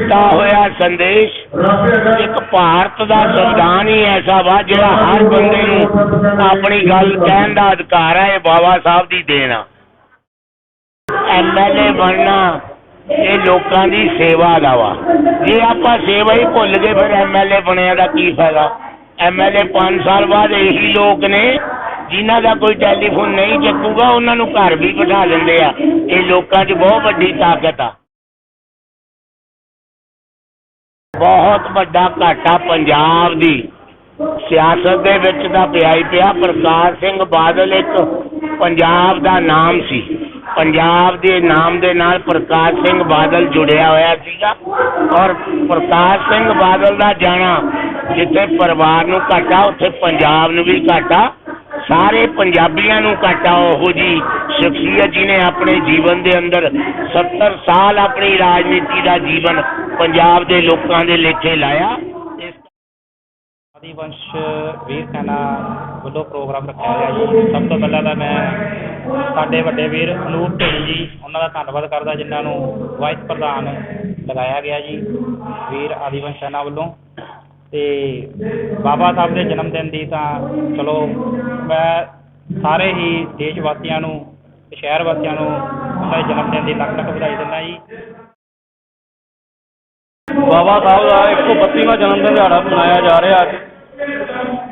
ਦਿੱਤਾ ਹੋਇਆ ਸੰਦੇਸ਼ ਇੱਕ ਭਾਰਤ ਦਾ ਸੰਵਿਧਾਨ ਹੀ ਐਸਾ ਵਾ ਜਿਹੜਾ ਹਰ ਬੰਦੇ ਨੂੰ ਆਪਣੀ ਗੱਲ ਕਹਿਣ ਦਾ ਅਧਿਕਾਰ ਹੈ। ਇਹ ਬਾਬਾ ਸਾਹਿਬ ਦੀ ਦੇਣ ਆ। MLA ਬਣਨਾ ਇਹ ਲੋਕਾਂ ਦੀ ਸੇਵਾ ਦਾ ਵਾ। ਜੇ ਆਪਾਂ ਸੇਵਾ ਹੀ ਭੁੱਲ ਗਏ ਫਿਰ MLA ਬਣਿਆ ਦਾ ਕੀ ਫਾਇਦਾ। MLA 5 ਸਾਲ ਬਾਅਦ ਇਹੀ ਲੋਕ ਨੇ ਜਿਨ੍ਹਾਂ ਦਾ ਕੋਈ ਟੈਲੀਫੋਨ ਨਹੀਂ ਚੱਕੂਗਾ ਉਹਨਾਂ ਨੂੰ ਘਰ ਵੀ ਬਿਠਾ ਦਿੰਦੇ ਆ। ਇਹ ਲੋਕਾਂ 'ਚ ਬਹੁਤ ਵੱਡੀ ਤਾਕਤ ਆ। ਬਹੁਤ ਵੱਡਾ ਘਾਟਾ ਪੰਜਾਬ ਦੀ ਸਿਆਸਤ ਦੇ ਵਿੱਚ ਤਾਂ ਪਿਆ ਹੀ ਪਿਆ। ਪ੍ਰਕਾਸ਼ ਸਿੰਘ ਬਾਦਲ ਇੱਕ ਪੰਜਾਬ ਦਾ ਨਾਮ ਸੀ। ਪੰਜਾਬ ਦੇ ਨਾਮ ਦੇ ਨਾਲ ਪ੍ਰਕਾਸ਼ ਸਿੰਘ ਬਾਦਲ ਜੁੜਿਆ ਹੋਇਆ ਸੀਗਾ ਔਰ ਪ੍ਰਕਾਸ਼ ਸਿੰਘ ਬਾਦਲ ਦਾ ਜਾਣਾ ਜਿੱਥੇ ਪਰਿਵਾਰ ਨੂੰ ਘਾਟਾ ਉੱਥੇ ਪੰਜਾਬ ਨੂੰ ਵੀ ਘਾਟਾ, ਸਾਰੇ ਪੰਜਾਬੀਆਂ ਨੂੰ ਘਾਟਾ। ਉਹੋ ਜੀ ਸ਼ਖਸੀਅਤ ਜਿਹਨੇ ਆਪਣੇ ਜੀਵਨ ਦੇ ਅੰਦਰ 70 ਸਾਲ ਆਪਣੀ ਰਾਜਨੀਤੀ ਦਾ ਜੀਵਨ ਪੰਜਾਬ ਦੇ ਲੋਕਾਂ ਦੇ ਲੇਖੇ ਲਾਇਆ। ਆਦੀਵੰਸ਼ ਵੀਰ ਸੈਨਾ ਵੱਲੋਂ ਪ੍ਰੋਗਰਾਮ ਰੱਖਿਆ ਗਿਆ ਜੀ। ਸਭ ਤੋਂ ਪਹਿਲਾਂ ਤਾਂ ਮੈਂ ਸਾਡੇ ਵੱਡੇ ਵੀਰ ਅਨੂਪ ਢਿੱਲੋਂ ਜੀ ਉਹਨਾਂ ਦਾ ਧੰਨਵਾਦ ਕਰਦਾ ਜਿਨ੍ਹਾਂ ਨੂੰ ਵਾਈਸ ਪ੍ਰਧਾਨ ਲਗਾਇਆ ਗਿਆ ਜੀ ਵੀਰ ਆਦੀਵੰਸ਼ ਸੈਨਾ ਵੱਲੋਂ। ਅਤੇ ਬਾਬਾ ਸਾਹਿਬ ਦੇ ਜਨਮ ਦਿਨ ਦੀ ਤਾਂ ਚਲੋ ਮੈਂ ਸਾਰੇ ਹੀ ਦੇਸ਼ ਵਾਸੀਆਂ ਨੂੰ ਅਤੇ ਸ਼ਹਿਰ ਵਾਸੀਆਂ ਨੂੰ ਉਹਨਾਂ ਦੇ ਜਨਮ ਦਿਨ ਦੀ ਲੱਖ ਲੱਖ ਵਧਾਈ ਦਿੰਦਾ ਜੀ। ਬਾਬਾ ਸਾਹਿਬ ਦਾ 132ਵਾਂ ਜਨਮ ਦਿਨ ਦਿਹਾੜਾ ਮਨਾਇਆ ਜਾ ਰਿਹਾ ਅੱਜ।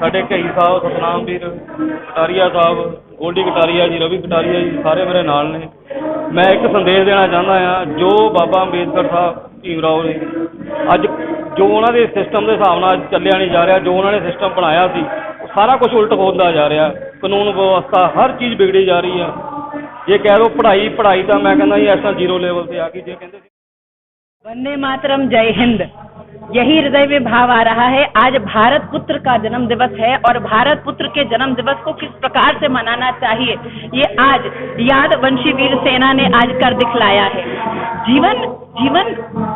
ਸਾਡੇ ਕਈ ਸਾਹਿਬ ਸਤਨਾਮ ਵੀਰ ਕਟਾਰੀਆ ਸਾਹਿਬ, ਗੋਲਡੀ ਕਟਾਰੀਆ ਜੀ, ਰਵੀ ਕਟਾਰੀਆ ਜੀ ਸਾਰੇ ਮੇਰੇ ਨਾਲ ਨੇ। ਮੈਂ ਇੱਕ ਸੰਦੇਸ਼ ਦੇਣਾ ਚਾਹੁੰਦਾ ਹਾਂ। ਜੋ ਬਾਬਾ ਅੰਬੇਦਕਰ ਸਾਹਿਬ ਭੀਮ ਰਾਓ ਨੇ ਅੱਜ ਜੋ ਉਹਨਾਂ ਦੇ ਸਿਸਟਮ ਦੇ ਹਿਸਾਬ ਨਾਲ ਚੱਲਿਆ ਨਹੀਂ ਜਾ ਰਿਹਾ, ਜੋ ਉਹਨਾਂ ਨੇ ਸਿਸਟਮ ਬਣਾਇਆ ਸੀ ਉਹ ਸਾਰਾ ਕੁਝ ਉਲਟ ਹੁੰਦਾ ਜਾ ਰਿਹਾ। ਕਾਨੂੰਨ ਵਿਵਸਥਾ ਹਰ ਚੀਜ਼ ਵਿਗੜੀ ਜਾ ਰਹੀ ਆ। ਜੇ ਕਹਿ ਲਓ ਪੜ੍ਹਾਈ ਤਾਂ ਮੈਂ ਕਹਿੰਦਾ ਜੀ ਇਸ ਤਰ੍ਹਾਂ 0 ਲੈਵਲ 'ਤੇ ਆ ਗਈ। ਜੇ ਕਹਿੰਦੇ वंदे मातरम, जय हिंद, यही हृदय में भाव आ रहा है। आज भारत पुत्र का जन्म दिवस है और भारत पुत्र के जन्म दिवस को किस प्रकार से मनाना चाहिए ये आज यादवंशी वीर सेना ने आज कर दिखलाया है। जीवन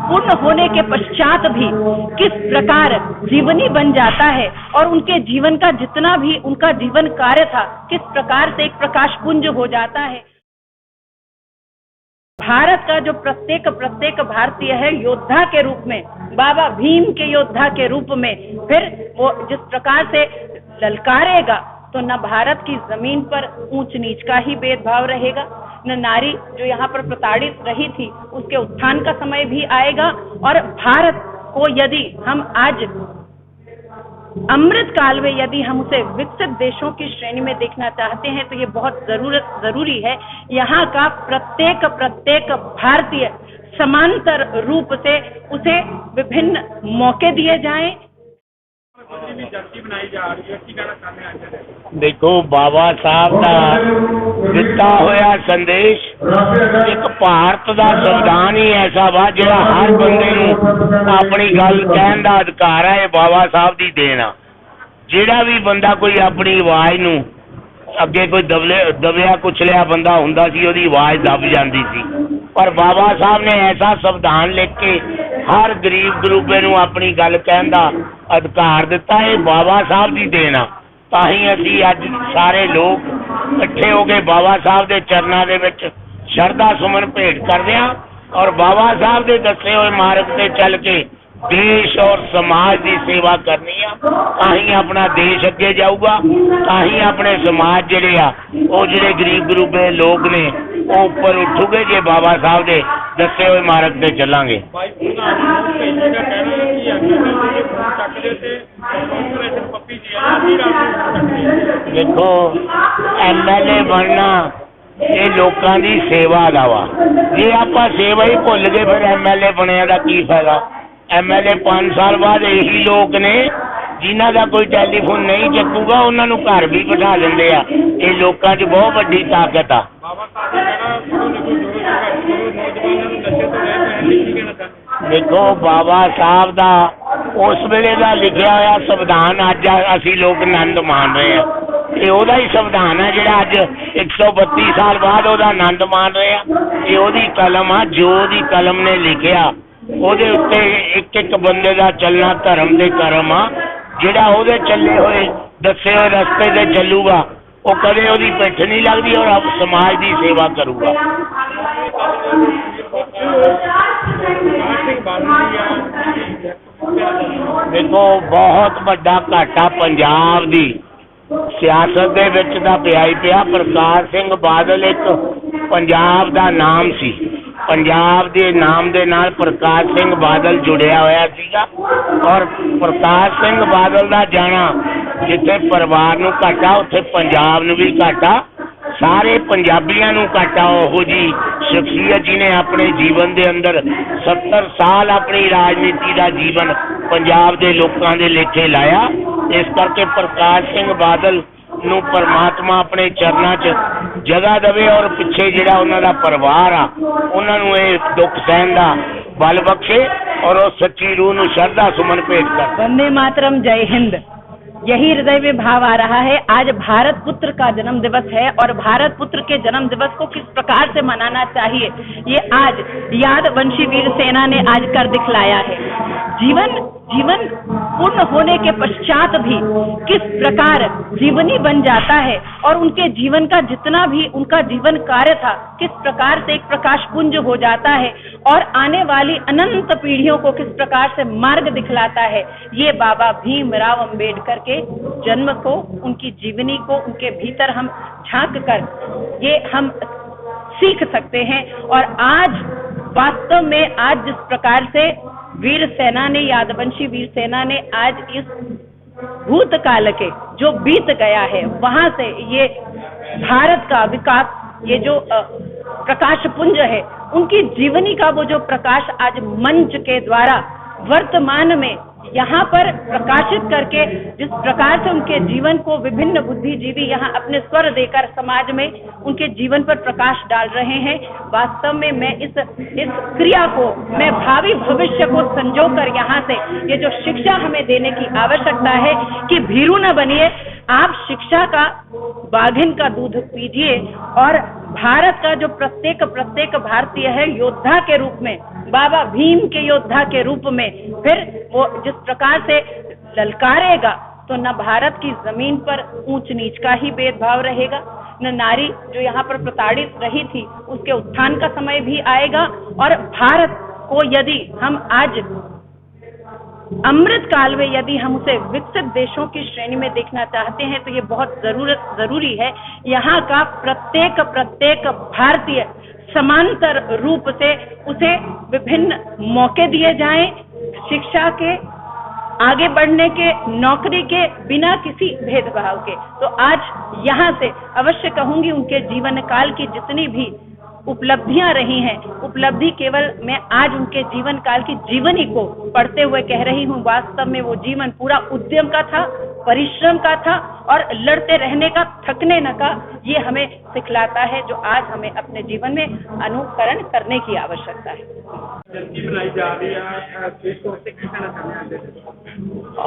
पूर्ण होने के पश्चात भी किस प्रकार जीवनी बन जाता है और उनके जीवन का जितना भी उनका जीवन कार्य था किस प्रकार से एक प्रकाश पुंज हो जाता है। भारत का जो प्रत्येक भारतीय है योद्धा के रूप में, बाबा भीम के योद्धा के रूप में फिर वो जिस प्रकार से ललकारेगा तो न भारत की जमीन पर ऊंच नीच का ही भेदभाव रहेगा, न नारी जो यहाँ पर प्रताड़ित रही थी उसके उत्थान का समय भी आएगा। और भारत को यदि हम आज अमृत काल में यदि हम उसे विकसित देशों की श्रेणी में देखना चाहते हैं तो ये बहुत जरूरी है यहाँ का प्रत्येक भारतीय समांतर रूप से उसे विभिन्न मौके दिए जाएं। देखो बाबा साहब का ਦਿੱਤਾ ਹੋਇਆ ਸੰਦੇਸ਼ ਇੱਕ ਭਾਰਤ ਦਾ ਸੰਵਿਧਾਨ ਹੀ ਐਸਾ ਵਾ ਜਿਹੜਾ ਹਰ ਬੰਦੇ ਨੂੰ ਆਪਣੀ ਗੱਲ ਕਹਿਣ ਦਾ ਅਧਿਕਾਰ ਹੈ। ਇਹ ਬਾਬਾ ਸਾਹਿਬ ਦੀ ਦੇਣ ਆ। ਜਿਹੜਾ ਵੀ ਬੰਦਾ ਕੋਈ ਆਪਣੀ ਆਵਾਜ਼ ਨੂੰ ਅੱਗੇ ਕੋਈ ਦਬਿਆ ਕੁਚਲਿਆ ਬੰਦਾ ਹੁੰਦਾ ਸੀ ਉਹਦੀ ਆਵਾਜ਼ ਦਬ ਜਾਂਦੀ ਸੀ, ਪਰ ਬਾਬਾ ਸਾਹਿਬ ਨੇ ਐਸਾ ਸੰਵਿਧਾਨ ਲਿਖ ਕੇ ਹਰ ਗਰੀਬ ਗਰੂਬੇ ਨੂੰ ਆਪਣੀ ਗੱਲ ਕਹਿਣ ਦਾ ਅਧਿਕਾਰ ਦਿੱਤਾ। ਇਹ ਬਾਬਾ ਸਾਹਿਬ ਦੀ ਦੇਣ ਆ। ਤਾਂ ਹੀ ਅਸੀਂ ਅੱਜ ਸਾਰੇ ਲੋਕ ਇਕੱਠੇ ਹੋ ਕੇ ਬਾਬਾ ਸਾਹਿਬ ਦੇ ਚਰਨਾਂ ਦੇ ਵਿੱਚ ਸ਼ਰਧਾ ਸੁਮਨ ਭੇਟ ਕਰਦੇ ਹਾਂ ਔਰ ਬਾਬਾ ਸਾਹਿਬ ਦੇ ਦੱਸੇ ਹੋਏ ਮਾਰਗ ਤੇ ਚੱਲ ਕੇ ਦੇਸ਼ ਔਰ ਸਮਾਜ ਦੀ ਸੇਵਾ ਕਰਨੀ ਆ। ਤਾਂ ਹੀ ਆਪਣਾ ਦੇਸ਼ ਅੱਗੇ ਜਾਊਗਾ, ਤਾਂ ਹੀ ਆਪਣੇ ਸਮਾਜ ਜਿਹੜੇ ਆ ਉਹ ਜਿਹੜੇ ਗਰੀਬ ਗਰੂਬੇ ਲੋਕ ਨੇ ਉਹ ਉੱਪਰ ਉੱਠੂਗੇ ਜੇ ਬਾਬਾ ਸਾਹਿਬ ਦੇ ਦੱਸੇ ਹੋਏ ਮਾਰਗ ਤੇ ਚੱਲਾਂਗੇ। ਦੇਖੋ MLA ਬਣਨਾ ਇਹ ਲੋਕਾਂ ਦੀ ਸੇਵਾ ਦਾ ਵਾ। ਜੇ ਆਪਾਂ ਸੇਵਾ ਹੀ ਭੁੱਲ ਗਏ ਫਿਰ MLA ਬਣਿਆ ਦਾ ਕੀ ਫਾਇਦਾ। MLA 5 ਸਾਲ ਬਾਅਦ ਇਹੀ ਲੋਕ ਨੇ ਜਿਨ੍ਹਾਂ ਦਾ ਕੋਈ ਟੈਲੀਫੋਨ ਨਹੀਂ ਚੱਕੂਗਾ ਉਹਨਾਂ ਨੂੰ ਘਰ ਵੀ ਬਿਠਾ ਦਿੰਦੇ ਆ। ਇਹ ਲੋਕਾਂ 'ਚ ਬਹੁਤ ਵੱਡੀ ਤਾਕਤ ਆ। ਦੇਖੋ ਬਾਬਾ ਸਾਹਿਬ ਦਾ ਉਸ ਵੇਲੇ ਦਾ ਲਿਖਿਆ ਹੋਇਆ ਸੰਵਿਧਾਨ ਅੱਜ ਅਸੀਂ ਲੋਕ ਆਨੰਦ ਮਾਣ ਰਹੇ ਹਾਂ। ਇਹ ਉਹਦਾ ਹੀ ਸੰਵਿਧਾਨ ਹੈ ਜਿਹੜਾ ਅੱਜ 132 ਸਾਲ ਬਾਅਦ ਉਹਦਾ ਆਨੰਦ ਮਾਣ ਰਹੇ ਆ। ਇਹ ਉਹਦੀ ਕਲਮ ਆ, ਜੋ ਉਹਦੀ ਕਲਮ ਨੇ ਲਿਖਿਆ ਉਹਦੇ ਉੱਤੇ ਇੱਕ ਬੰਦੇ ਦਾ ਚੱਲਣਾ ਧਰਮ ਦੇ ਕਰਮ ਆ। ਜਿਹੜਾ ਉਹਦੇ ਚੱਲੇ ਹੋਏ ਦੱਸੇ ਹੋਏ ਰਸਤੇ ਤੇ ਚੱਲੂਗਾ ਉਹ ਕਦੇ ਉਹਦੀ ਪਿੱਠ ਨਹੀਂ ਲੱਗਦੀ ਔਰ ਸਮਾਜ ਦੀ ਸੇਵਾ ਕਰੂਗਾ। देखो बहुत ਵੱਡਾ ਘਾਟਾ ਪੰਜਾਬ ਦੀ ਸਿਆਸਤ ਦੇ ਵਿੱਚ ਤਾਂ ਪਿਆ ਹੀ ਪਿਆ। ਪ੍ਰਕਾਸ਼ ਸਿੰਘ ਬਾਦਲ ਇੱਕ ਪੰਜਾਬ ਦਾ ਨਾਮ ਸੀ, ਪੰਜਾਬ ਦੇ ਨਾਮ ਦੇ ਨਾਲ ਪ੍ਰਕਾਸ਼ ਸਿੰਘ ਬਾਦਲ ਜੁੜਿਆ ਹੋਇਆ ਸੀਗਾ। ਔਰ ਪ੍ਰਕਾਸ਼ ਸਿੰਘ ਬਾਦਲ ਦਾ ਜਾਣਾ ਜਿੱਥੇ ਪਰਿਵਾਰ ਨੂੰ ਘਾਟਾ ਉੱਥੇ ਪੰਜਾਬ ਨੂੰ ਵੀ ਘਾਟਾ, ਸਾਰੇ ਪੰਜਾਬੀਆਂ ਨੂੰ ਘਾਟਾ। ਉਹੋ ਜੀ ਸ਼ਖਸੀਅਤ ਜਿਹਨੇ ਆਪਣੇ ਜੀਵਨ ਦੇ ਅੰਦਰ 70 ਸਾਲ ਆਪਣੀ ਰਾਜਨੀਤੀ ਦਾ ਜੀਵਨ ਪੰਜਾਬ ਦੇ ਲੋਕਾਂ ਦੇ ਲੇਖੇ ਲਾਇਆ। ਇਸ ਕਰਕੇ ਪ੍ਰਕਾਸ਼ ਸਿੰਘ ਬਾਦਲ ਨੂੰ ਪਰਮਾਤਮਾ ਆਪਣੇ ਚਰਨਾਂ 'ਚ ਜਗ੍ਹਾ ਦੇਵੇ ਔਰ ਪਿੱਛੇ ਜਿਹੜਾ ਉਹਨਾਂ ਦਾ ਪਰਿਵਾਰ ਆ ਉਹਨਾਂ ਨੂੰ ਇਹ ਦੁੱਖ ਸਹਿਣ ਦਾ बल बख्शे और वो सच्ची रूह ਨੂੰ श्रद्धा सुमन भेंट कर। वंदे मातरम, जय हिंद। यही हृदय में भाव आ रहा है। आज भारत पुत्र का जन्म दिवस है और भारत पुत्र के जन्म दिवस को किस प्रकार से मनाना चाहिए ये आज यादवंशी वीर सेना ने आज कर दिखलाया है। जीवन पूर्ण होने के पश्चात भी किस प्रकार जीवनी बन जाता है और उनके जीवन का जितना भी उनका जीवन कार्य था किस प्रकार से एक प्रकाश पुंज हो जाता है और आने वाली अनंत पीढ़ियों को किस प्रकार से मार्ग दिखलाता है। ये बाबा भीमराव अंबेडकर के जन्म को, उनकी जीवनी को उनके भीतर हम झांक कर ये हम सीख सकते हैं। और आज वास्तव में आज जिस प्रकार से वीर सेना ने, यादवंशी वीर सेना ने आज इस भूतकाल के जो बीत गया है वहां से ये भारत का विकास, ये जो प्रकाश पुंज है उनकी जीवनी का वो जो प्रकाश आज मंच के द्वारा वर्तमान में यहाँ पर प्रकाशित करके जिस प्रकार से उनके जीवन को विभिन्न बुद्धिजीवी यहाँ अपने स्वर देकर समाज में उनके जीवन पर प्रकाश डाल रहे हैं। वास्तव में मैं इस क्रिया को, मैं भावी भविष्य को संजो कर यहाँ से ये जो शिक्षा हमें देने की आवश्यकता है कि भीरू न बनिए, आप शिक्षा का, बाघिन का दूध पीजिए और भारत का जो प्रत्येक भारतीय है योद्धा के रूप में, बाबा भीम के योद्धा के रूप में फिर वो जिस प्रकार से ललकारेगा तो न भारत की जमीन पर ऊंच नीच का ही भेदभाव रहेगा, न नारी जो यहाँ पर प्रताड़ित रही थी उसके उत्थान का समय भी आएगा। और भारत को यदि हम आज अमृत काल में यदि हम उसे विकसित देशों की श्रेणी में देखना चाहते हैं तो ये बहुत जरूरी है। यहाँ का प्रत्येक भारतीय समांतर रूप से उसे विभिन्न मौके दिए जाएं, शिक्षा के, आगे बढ़ने के, नौकरी के, बिना किसी भेदभाव के। तो आज यहाँ से अवश्य कहूंगी उनके जीवन काल की जितनी भी उपलब्धियां रही हैं, उपलब्धि केवल मैं आज उनके जीवन काल की जीवनी को पढ़ते हुए कह रही हूँ। वास्तव में वो जीवन पूरा उद्यम का था, परिश्रम का था और लड़ते रहने का, थकने न का। ये हमें सिखलाता है जो आज हमें अपने जीवन में अनुकरण करने की आवश्यकता है।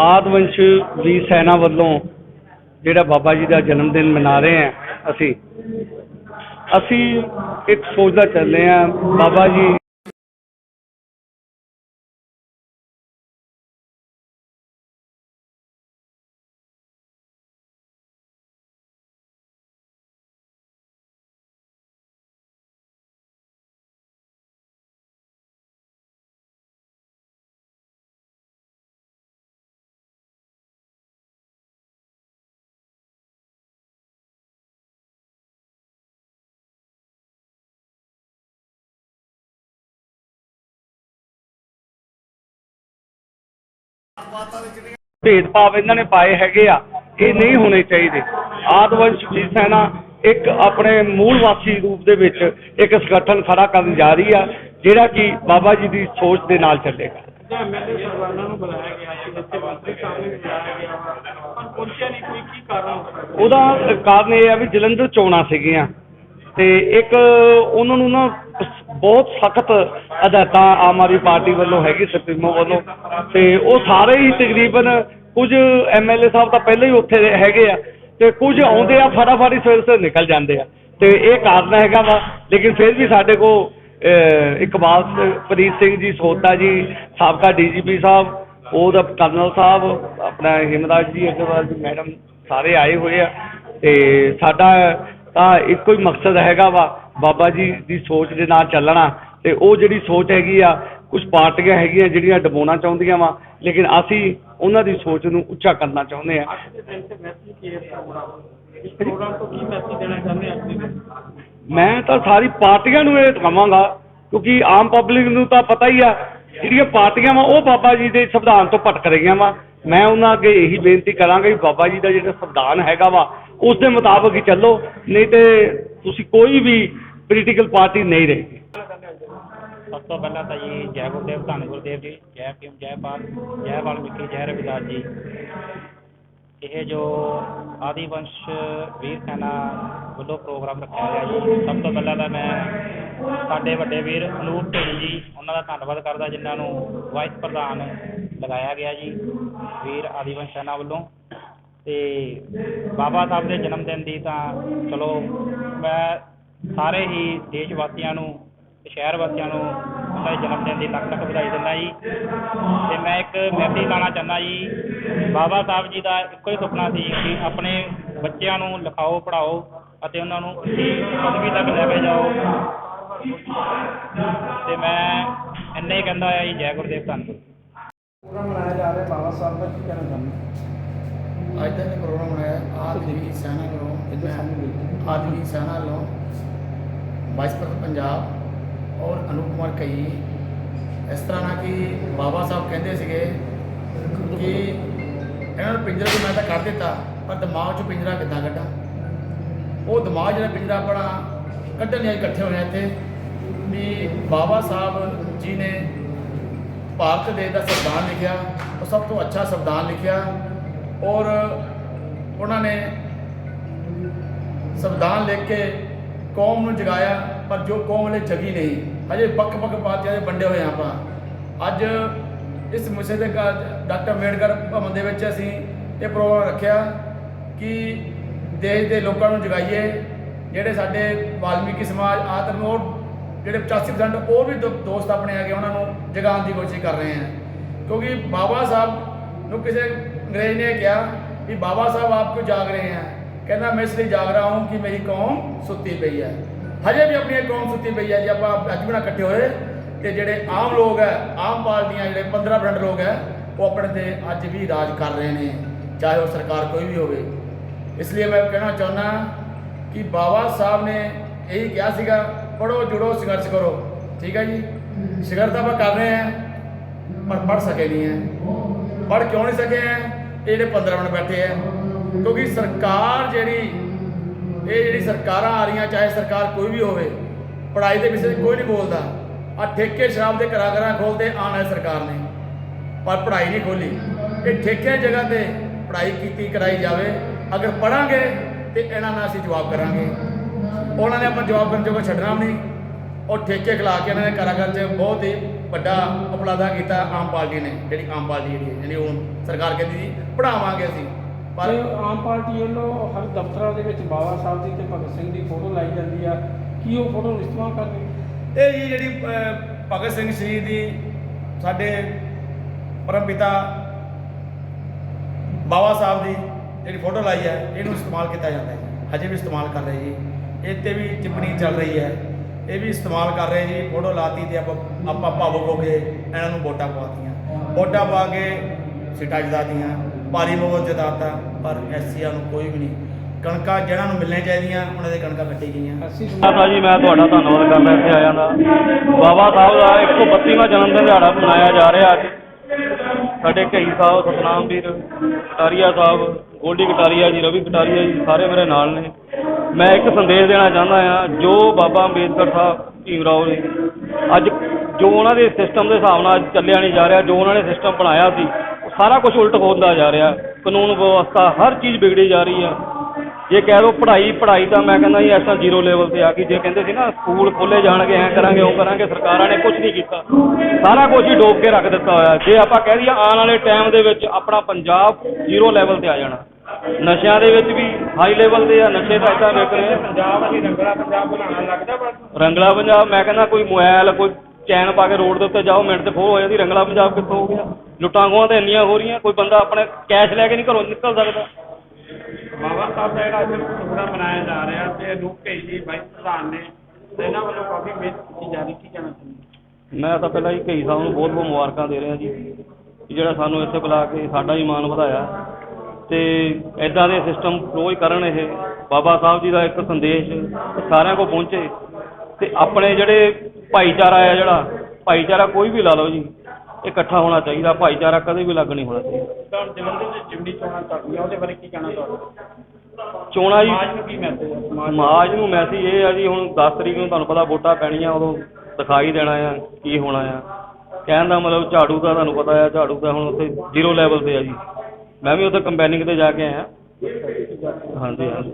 आदिवंश वीर सेना ਵੱਲੋਂ ਜਿਹੜਾ ਬਾਬਾ ਜੀ ਦਾ ਜਨਮ ਦਿਨ ਮਨਾ ਰਹੇ ਹਾਂ ਅਸੀਂ ਇੱਕ ਸੋਚਦਾ ਚੱਲੇ ਹਾਂ ਬਾਬਾ ਜੀ भेदभाव इन्होंने पाए हैगे आ, ये नहीं होने चाहिए। आदिवंश वीर सेना एक अपने मूल वासी रूप दे विच एक संगठन खड़ा करन जा रही है जिहड़ा कि बाबा जी की सोच के नाल चलेगा। ਉਹਦਾ ਕਾਰਨ ਇਹ ਆ ਵੀ ਜਲੰਧਰ ਚੋਣਾਂ ਸੀਗੀਆਂ ਤੇ ਇੱਕ ਉਹਨਾਂ ਨੂੰ ਨਾ ਬਹੁਤ ਸਖਤ ਹਦਾਇਤਾਂ ਆਮ ਆਦਮੀ ਪਾਰਟੀ ਵੱਲੋਂ ਹੈਗੀ, ਸੁਪਰੀਮੋ ਵੱਲੋਂ, ਤੇ ਉਹ ਸਾਰੇ ਹੀ ਤਕਰੀਬਨ ਕੁਝ MLA ਸਾਹਿਬ ਤਾਂ ਪਹਿਲਾਂ ਹੀ ਉੱਥੇ ਹੈਗੇ ਆ ਤੇ ਕੁਝ ਆਉਂਦੇ ਆ ਫਟਾਫਟ ਹੀ ਸਵੇਰੇ ਸਵੇਰੇ ਨਿਕਲ ਜਾਂਦੇ ਆ ਤੇ ਇਹ ਕਾਰਨ ਹੈਗਾ ਵਾ। ਲੇਕਿਨ ਫਿਰ ਵੀ ਸਾਡੇ ਕੋਲ ਇਕਬਾਲ ਪ੍ਰੀਤ ਸਿੰਘ ਜੀ ਸੋਤਾ ਜੀ, ਸਾਬਕਾ DGP ਸਾਹਿਬ, ਉਹਦਾ ਕਰਨਲ ਸਾਹਿਬ, ਆਪਣਾ ਹਿਮਰਾਜ ਜੀ ਅਗਰਵਾਲ ਜੀ ਮੈਡਮ, ਸਾਰੇ ਆਏ ਹੋਏ ਆ ਤੇ ਸਾਡਾ ਤਾਂ ਇੱਕੋ ਹੀ ਮਕਸਦ ਹੈਗਾ ਵਾ ਬਾਬਾ ਜੀ ਦੀ ਸੋਚ ਦੇ ਨਾਲ ਚੱਲਣਾ। ਤੇ ਉਹ ਜਿਹੜੀ ਸੋਚ ਹੈਗੀ ਆ ਕੁਝ ਪਾਰਟੀਆਂ ਹੈਗੀਆਂ ਜਿਹੜੀਆਂ ਡਬਾਉਣਾ ਚਾਹੁੰਦੀਆਂ ਵਾ, ਲੇਕਿਨ ਅਸੀਂ ਉਹਨਾਂ ਦੀ ਸੋਚ ਨੂੰ ਉੱਚਾ ਕਰਨਾ ਚਾਹੁੰਦੇ ਹਾਂ। ਮੈਂ ਤਾਂ ਸਾਰੀ ਪਾਰਟੀਆਂ ਨੂੰ ਇਹ ਕਹਾਂਗਾ, ਕਿਉਂਕਿ ਆਮ ਪਬਲਿਕ ਨੂੰ ਤਾਂ ਪਤਾ ਹੀ ਆ ਜਿਹੜੀਆਂ ਪਾਰਟੀਆਂ ਵਾ ਉਹ ਬਾਬਾ ਜੀ ਦੇ ਸੰਵਿਧਾਨ ਤੋਂ ਭਟਕ ਰਹੀਆਂ ਵਾ। ਮੈਂ ਉਹਨਾਂ ਅੱਗੇ ਇਹੀ ਬੇਨਤੀ ਕਰਾਂਗਾ ਵੀ ਬਾਬਾ ਜੀ ਦਾ ਜਿਹੜਾ ਸੰਵਿਧਾਨ ਹੈਗਾ ਵਾ ਉਸ ਦੇ ਮੁਤਾਬਕ ਹੀ ਚੱਲੋ, ਨਹੀਂ ਤੇ ਤੁਸੀਂ ਕੋਈ ਵੀ ਪੋਲੀਟੀਕਲ ਪਾਰਟੀ ਨਹੀਂ ਰਹੇਗੀ। ਸਭ ਤੋਂ ਪਹਿਲਾਂ ਤਾਂ ਜੀ ਜੈ ਗੁਰਦੇਵ, ਧੰਨ ਗੁਰਦੇਵ ਜੀ, ਜੈ ਭੀਮ, ਜੈ ਭਾਰਤ, ਜੈ ਵਾਲਮੀਕੀ, ਜੈ ਰਵਿਦਾਸ ਜੀ। ਇਹ ਜੋ ਆਦਿ ਵੰਸ਼ ਵੀਰ ਸੈਨਾ ਵੱਲੋਂ ਪ੍ਰੋਗਰਾਮ ਰੱਖਿਆ ਗਿਆ ਜੀ, ਸਭ ਤੋਂ ਪਹਿਲਾਂ ਤਾਂ ਮੈਂ ਸਾਡੇ ਵੱਡੇ ਵੀਰ ਅਨੂਪ ਢੇੜੀ ਜੀ ਉਹਨਾਂ ਦਾ ਧੰਨਵਾਦ ਕਰਦਾ ਜਿਨ੍ਹਾਂ ਨੂੰ ਵਾਈਸ ਪ੍ਰਧਾਨ ਲਗਾਇਆ ਗਿਆ ਜੀ ਵੀਰ ਆਦਿ ਵੰਸ਼ ਸੈਨਾ ਵੱਲੋਂ। ਅਤੇ ਬਾਬਾ ਸਾਹਿਬ ਦੇ ਜਨਮ ਦਿਨ ਦੀ ਤਾਂ ਚਲੋ ਮੈਂ ਸਾਰੇ ਹੀ ਦੇਸ਼ ਵਾਸੀਆਂ ਨੂੰ ਤੇ ਸ਼ਹਿਰ ਵਾਸੀਆਂ ਨੂੰ ਉਹਨਾਂ ਦੇ ਜਨਮ ਦਿਨ ਦੀ ਲੱਖ ਲੱਖ ਵਧਾਈ ਦਿੰਦਾ ਜੀ। ਅਤੇ ਮੈਂ ਇੱਕ ਮੈਸੇਜ ਲਾਉਣਾ ਚਾਹੁੰਦਾ ਜੀ, ਬਾਬਾ ਸਾਹਿਬ ਜੀ ਦਾ ਇੱਕੋ ਹੀ ਸੁਪਨਾ ਸੀ ਕਿ ਆਪਣੇ ਬੱਚਿਆਂ ਨੂੰ ਲਿਖਾਓ, ਪੜ੍ਹਾਓ ਅਤੇ ਉਹਨਾਂ ਨੂੰ ਪਦਵੀ ਤੱਕ ਲੈ ਕੇ ਜਾਓ। ਅਤੇ ਮੈਂ ਇੰਨਾ ਹੀ ਕਹਿੰਦਾ ਹੋਇਆ ਜੀ, ਜੈ ਗੁਰਦੇਵ, ਧੰਨਵਾਦ। ਪ੍ਰੋਗਰਾਮ ਮਨਾਇਆ ਜਾ ਰਿਹਾ ਬਾਬਾ ਸਾਹਿਬ ਦਾ, ਕੀ ਕਹਿਣਾ ਚਾਹੁੰਦੇ? ਅੱਜ ਦਾ ਇਹ ਪ੍ਰੋਗਰਾਮ ਬਣਾਇਆ ਆਦਮੀ ਸੈਨਾ ਵੱਲੋਂ, ਆਦਮੀ ਸੈਨਾ ਵੱਲੋਂ ਵਾਈਸ ਪ੍ਰਧਾਨ ਪੰਜਾਬ ਔਰ ਅਨੂਪ ਕੁਮਾਰ ਕਈ। ਇਸ ਤਰ੍ਹਾਂ ਨਾ ਕਿ ਬਾਬਾ ਸਾਹਿਬ ਕਹਿੰਦੇ ਸੀਗੇ ਕਿ ਇਹਨਾਂ ਨੂੰ ਪਿੰਜਰੇ 'ਚ ਮੈਂ ਤਾਂ ਕੱਢ ਦਿੱਤਾ, ਪਰ ਦਿਮਾਗ 'ਚੋਂ ਪਿੰਜਰਾ ਕਿੱਦਾਂ ਕੱਢਾਂ। ਉਹ ਦਿਮਾਗ ਜਿਹੜਾ ਪਿੰਜਰਾ ਆਪਣਾ ਕੱਢਣ ਲਈ ਇਕੱਠੇ ਹੋਏ ਇੱਥੇ ਵੀ ਬਾਬਾ ਸਾਹਿਬ ਜੀ ਨੇ ਭਾਰਤ ਦੇਸ਼ ਦਾ ਸੰਵਿਧਾਨ ਲਿਖਿਆ, ਉਹ ਸਭ ਤੋਂ ਅੱਛਾ ਸੰਵਿਧਾਨ ਲਿਖਿਆ ਔਰ ਉਹਨਾਂ ਨੇ ਸੰਵਿਧਾਨ ਲਿਖ ਕੇ ਕੌਮ ਨੂੰ ਜਗਾਇਆ, ਪਰ ਜੋ ਕੌਮ ਲਈ ਜਗੀ ਨਹੀਂ। ਹਜੇ ਵੱਖ-ਵੱਖ ਪਾਰਟੀਆਂ ਦੇ ਵੰਡੇ ਹੋਏ ਆਪਾਂ। ਅੱਜ ਇਸ ਮੁੱਦੇ ਦੇ ਡਾਕਟਰ ਅੰਬੇਡਕਰ ਭਵਨ ਦੇ ਵਿੱਚ ਅਸੀਂ ਇਹ ਪ੍ਰੋਗਰਾਮ ਰੱਖਿਆ ਕਿ ਦੇਸ਼ ਦੇ ਲੋਕਾਂ ਨੂੰ ਜਗਾਈਏ। ਜਿਹੜੇ ਸਾਡੇ ਵਾਲਮੀਕੀ ਸਮਾਜ ਆਦਮ ਔਰ ਜਿਹੜੇ 85% ਹੋਰ ਵੀ ਦੋਸਤ ਆਪਣੇ ਹੈਗੇ ਉਹਨਾਂ ਨੂੰ ਜਗਾਉਣ ਦੀ ਕੋਸ਼ਿਸ਼ ਕਰ ਰਹੇ ਹਾਂ, ਕਿਉਂਕਿ ਬਾਬਾ ਸਾਹਿਬ ਨੂੰ ਕਿਸੇ ਅੰਗਰੇਜ਼ ਨੇ ਕਿਹਾ ਵੀ ਬਾਬਾ ਸਾਹਿਬ ਆਪ ਕਿਉਂ ਜਾਗ ਰਹੇ हैं? कहना मैं इसलिए जाग रहा हूँ कि मेरी कौम सुती पई है। हजे भी अपनी कौम सुती पई है। जब आप अज भी ना इकट्ठे होए तो जोड़े आम लोग है, आम पार्टियां जोड़े 15% लोग है वो अपने ते अज भी राज कर रहे हैं, चाहे वो सरकार कोई भी होवे। इसलिए मैं कहना चाहना कि बाबा साहब ने यही कहा सीगा, पढ़ो जुड़ो संघर्ष करो। ठीक है जी, संघर्ष तो आप कर रहे हैं पर पढ़ सके नहीं है। पढ़ क्यों नहीं सके हैं? ये जो 15 मिनट बैठे हैं, क्योंकि सरकार जी सरकार आ रही, चाहे सरकार कोई भी होवे, पढ़ाई के विषय कोई नहीं बोलता। आ ठेके शराब के घर खोलते आना सरकार ने, पर पढ़ाई नहीं खोली। ये ठेके जगह पर पढ़ाई की कराई जाए। अगर पढ़ांगे तो इन्हों ने असीं जवाब करांगे। उन्होंने अपना जवाब करने जो छड्डना भी नहीं और ठेके खिला के इन्होंने कारागार च बहुत ही बड़ा उपलादा किया आम पार्टी ने। जी आम पार्टी जी यानी हूँ सरकार कहती जी पढ़ावांगे असीं, पर आम पार्टी वालों हर दफ्तरों के बाबा साहब की भगत सिंह की फोटो लाई जाती है, कि वो फोटो इस्तेमाल कर रहे? ये जी भगत सिंह शहीद की साडे परम पिता बाबा साहब की जी फोटो लाई है, इनू इस्तेमाल किया जाता है। हजे भी इस्तेमाल कर रहे जी। इतने भी टिप्पणी चल रही है, ये भी इस्तेमाल कर रहे जी। फोटो लाती तो आप भावुक हो गए, इन्हों वोटा पवातियाँ, वोटा पा के सीटा जिता दियाँ, भारी बहुमत जिताता, पर एससीआं ਨੂੰ ਕੋਈ ਵੀ ਨਹੀਂ। ਕਣਕਾਂ ਜਿਹਨਾਂ ਨੂੰ ਮਿਲਣੇ ਚਾਹੀਦੀਆਂ ਉਹਨਾਂ ਦੇ ਕਣਕਾਂ ਕੱਟੀ ਗਈਆਂ। ਜੀ ਮੈਂ ਤੁਹਾਡਾ ਧੰਨਵਾਦ ਕਰਦਾ ਇੱਥੇ ਆਇਆ ਦਾ। ਬਾਬਾ ਸਾਹਿਬ ਦਾ 132ਵਾਂ ਜਨਮ ਦਿਨ ਦਿਹਾੜਾ ਮਨਾਇਆ ਜਾ ਰਿਹਾ ਅੱਜ। ਸਾਡੇ ਕਈ ਸਾਹਿਬ, ਸਤਨਾਮ ਵੀਰ ਕਟਾਰੀਆ ਸਾਹਿਬ, ਗੋਲਡੀ ਕਟਾਰੀਆ ਜੀ, ਰਵੀ ਕਟਾਰੀਆ ਜੀ, ਸਾਰੇ ਮੇਰੇ ਨਾਲ ਨੇ। ਮੈਂ ਇੱਕ ਸੰਦੇਸ਼ ਦੇਣਾ ਚਾਹੁੰਦਾ ਹਾਂ, ਜੋ ਬਾਬਾ ਅੰਬੇਦਕਰ ਸਾਹਿਬ ਭੀਮ ਰਾਓ ਨੇ ਅੱਜ ਜੋ ਉਹਨਾਂ ਦੇ ਸਿਸਟਮ ਦੇ ਹਿਸਾਬ ਨਾਲ ਚੱਲਿਆ ਨਹੀਂ ਜਾ ਰਿਹਾ, ਜੋ ਉਹਨਾਂ ਨੇ ਸਿਸਟਮ ਬਣਾਇਆ ਸੀ ਸਾਰਾ ਕੁਝ ਉਲਟ ਹੁੰਦਾ ਜਾ ਰਿਹਾ। ਕਾਨੂੰਨ ਵਿਵਸਥਾ ਹਰ ਚੀਜ਼ ਵਿਗੜੀ ਜਾ ਰਹੀ ਆ। ਜੇ ਕਹਿ ਲਓ ਪੜ੍ਹਾਈ ਤਾਂ ਮੈਂ ਕਹਿੰਦਾ ਜੀ ਐਸਾ 0 ਲੈਵਲ 'ਤੇ ਆ ਗਈ। ਜੇ ਕਹਿੰਦੇ ਸੀ ਨਾ ਸਕੂਲ ਖੋਲ੍ਹੇ ਜਾਣਗੇ, ਐਂ ਕਰਾਂਗੇ ਉਹ ਕਰਾਂਗੇ, ਸਰਕਾਰਾਂ ਨੇ ਕੁਝ ਨਹੀਂ ਕੀਤਾ, ਸਾਰਾ ਕੁਝ ਹੀ ਡੋਬ ਕੇ ਰੱਖ ਦਿੱਤਾ ਹੋਇਆ। ਜੇ ਆਪਾਂ ਕਹਿ ਦਈਏ ਆਉਣ ਵਾਲੇ ਟਾਈਮ ਦੇ ਵਿੱਚ ਆਪਣਾ ਪੰਜਾਬ 0 ਲੈਵਲ 'ਤੇ ਆ ਜਾਣਾ। ਨਸ਼ਿਆਂ ਦੇ ਵਿੱਚ ਵੀ ਹਾਈ ਲੈਵਲ 'ਤੇ ਆ, ਨਸ਼ੇ ਤਾਂ ਇੱਦਾਂ ਵਿਕ ਰਹੇ। ਪੰਜਾਬ ਅਸੀਂ ਰੰਗਲਾ ਪੰਜਾਬ ਬਣਾਉਣਾ ਲੱਗਦਾ, ਬਸ ਰੰਗਲਾ ਪੰਜਾਬ ਮੈਂ ਕਹਿੰਦਾ ਕੋਈ ਮੋਬਾਈਲ ਕੋਈ ਚੈਨ ਪਾ ਕੇ ਰੋਡ ਦੇ ਉੱਤੇ ਜਾਓ, ਮਿੰਟ 'ਚ ਖੋਹ ਹੋ ਜਾਂਦੀ। ਰੰਗਲਾ ਪੰਜਾਬ ਕਿੱਥੋਂ ਹੋ ਗਿਆ? ਲੁੱਟਾਂ ਖੋਹਾਂ ਤਾਂ ਇੰਨੀਆਂ ਹੋ ਰਹੀਆਂ, ਕੋਈ ਬੰਦਾ ਆਪਣੇ ਕੈਸ਼ ਲੈ ਕੇ ਨਹੀਂ ਘਰੋਂ ਨਿਕਲ ਸਕਦਾ। ਬਾਬਾ ਸਾਹਿਬ ਦਾ ਜਿਹੜਾ ਅੱਜ ਪ੍ਰੋਗਰਾਮ ਮਨਾਇਆ ਜਾ ਰਿਹਾ ਤੇ ਅਨੂਪ ਢੇੜੀ ਜੀ ਵਾਈਸ ਪ੍ਰਧਾਨ ਨੇ, ਇਹਨਾਂ ਵੱਲੋਂ ਕਾਫੀ ਮਿਹਨਤ ਕੀਤੀ ਜਾ ਰਹੀ, ਕੀ ਕਹਿਣਾ ਚਾਹੁੰਦੇ? ਮੈਂ ਤਾਂ ਪਹਿਲਾਂ ਹੀ ਕਈ ਸਾਹਿਬ ਨੂੰ ਬਹੁਤ ਬਹੁਤ ਮੁਬਾਰਕਾਂ ਦੇ ਰਿਹਾ ਜੀ ਕਿ ਜਿਹੜਾ ਸਾਨੂੰ ਇੱਥੇ ਬੁਲਾ ਕੇ ਸਾਡਾ ਵੀ ਮਾਣ ਵਧਾਇਆ ਤੇ ਇੱਦਾਂ ਦੇ ਸਿਸਟਮ ਰੋਜ਼ ਕਰਨ। ਇਹ ਬਾਬਾ ਸਾਹਿਬ ਜੀ ਦਾ ਇੱਕ ਸੰਦੇਸ਼ ਸਾਰਿਆਂ ਕੋਲ ਪਹੁੰਚੇ ਤੇ ਆਪਣੇ ਜਿਹੜੇ ਭਾਈਚਾਰਾ ਆ, ਜਿਹੜਾ ਭਾਈਚਾਰਾ ਕੋਈ ਵੀ ਲਾ ਲਓ ਜੀ, ਇਕੱਠਾ ਹੋਣਾ ਚਾਹੀਦਾ। ਭਾਈਚਾਰਾ ਕਦੇ ਵੀ ਅਲੱਗ ਨਹੀਂ ਹੋਣਾ ਚਾਹੀਦਾ। ਜਲੰਧਰ ਚ ਜਿਮਨੀ ਚੋਣਾਂ ਕਰਦੀਆਂ ਉਹਦੇ ਬਾਰੇ ਕੀ ਕਹਿਣਾ ਤੁਹਾਡਾ? ਚੋਣਾਂ ਜੀ ਸਮਾਜ ਨੂੰ ਕੀ ਮੈਸੇਜ ਹੈ? ਸਮਾਜ ਨੂੰ ਮੈਸੇਜ ਇਹ ਆ ਜੀ, ਹੁਣ 10 ਤਰੀਕ ਨੂੰ ਤੁਹਾਨੂੰ ਪਤਾ ਵੋਟਾਂ ਪੈਣੀਆਂ, ਉਦੋਂ ਦਿਖਾਈ ਦੇਣਾ ਆ ਕੀ ਹੋਣਾ ਆ। ਕਹਿਣ ਦਾ ਮਤਲਬ ਝਾੜੂ ਦਾ ਤੁਹਾਨੂੰ ਪਤਾ ਆ, ਝਾੜੂ ਦਾ ਹੁਣ ਉੱਥੇ 0 ਲੈਵਲ ਤੇ ਆ ਜੀ। ਮੈਂ ਵੀ ਉੱਥੇ ਕੰਪੇਨਿੰਗ ਤੇ ਜਾ ਕੇ ਆਇਆ। ਹਾਂਜੀ ਹਾਂਜੀ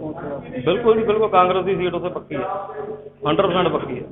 ਬਿਲਕੁਲ ਜੀ ਬਿਲਕੁਲ, ਕਾਂਗਰਸ ਦੀ ਸੀਟ ਉੱਥੇ ਪੱਕੀ ਹੈ, 100% ਪੱਕੀ ਹੈ।